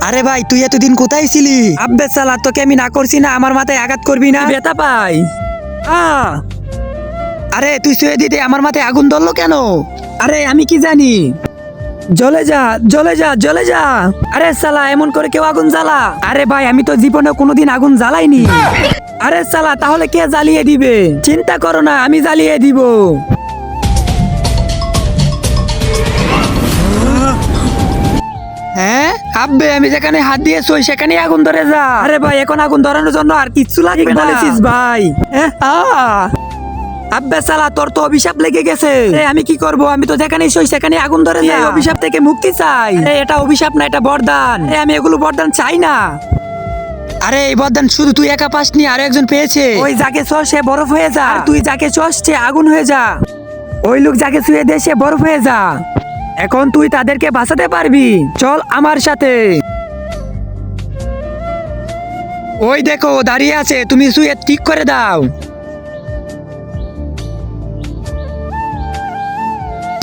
আরে ভাই তুই এতদিন কোথায় ছিলি? আব্বে সালা তোকে আমি না করছি না, আমার মাথায় আঘাত করবি না, ব্যথা পাই। আরে তুই শুয়ে দিতে আমার মাথায় আগুন ধরলো কেন? আরে আমি কি জানি। জ্বলে যা জ্বলে যা জ্বলে যা। আরে সালা এমন করে কেউ আগুন জ্বালা? আরে ভাই আমি তো জীবনে কোনোদিন আগুন জ্বালাইনি। আরে সালা তাহলে কে জ্বালিয়ে দিবে? চিন্তা করো না, আমি জ্বালিয়ে দিব। হ্যাঁ আব্বে, আমি যেখানে হাত দিয়েছি সেখানে আগুন ধরে যা। আরে ভাই এখন আগুন ধরানোর জন্য আর কিচ্ছু লাগবে না বলেছিস ভাই। আব্বে সালা তোর তো অভিশাপ লেগে গেছে। আমি কি করব? আমি তো যেখানে সই সেখানে আগুন ধরে যায়। অভিশাপ থেকে মুক্তি চাই। এটা অভিশাপ না, এটা বরদান। আমি এগুলো বরদান চাই না। আরে এই বরদান শুধু তুই একা পাসনি, আরো একজন পেয়েছে। ওই যাকে ছোঁয় সে বরফ হয়ে যা, আর তুই যাকে ছোঁস সে আগুন হয়ে যা। ওই লোক যাকে ছুঁয়ে দে সে বরফ হয়ে যা। এখন তুই তাদেরকে বাঁচাতে পারবি, চল আমার সাথে। ওই দেখো দাঁড়িয়ে আছে, তুমি শুয়ে ঠিক করে দাও।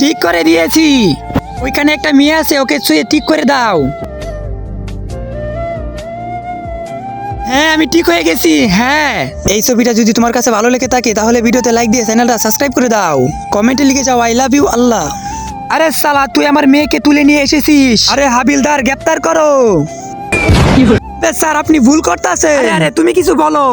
ঠিক করে দিয়েছি। ওইখানে একটা মেয়ে আছে, ওকে শুয়ে ঠিক করে দাও। হ্যাঁ আমি ঠিক হয়ে গেছি। হ্যাঁ, এই ছবিটা যদি তোমার কাছে ভালো লেগে থাকে তাহলে ভিডিওতে লাইক দিয়ে চ্যানেলটা সাবস্ক্রাইব করে দাও। কমেন্টে লিখে যাও আই লাভ ইউ আল্লাহ। আরে সালা তুই আমার মেয়েকে তুলে নিয়ে এসেছিস। আরে হাবিলদার গ্রেপ্তার করো। স্যার আপনি ভুল করতেছেন। আরে তুমি কিছু বলো।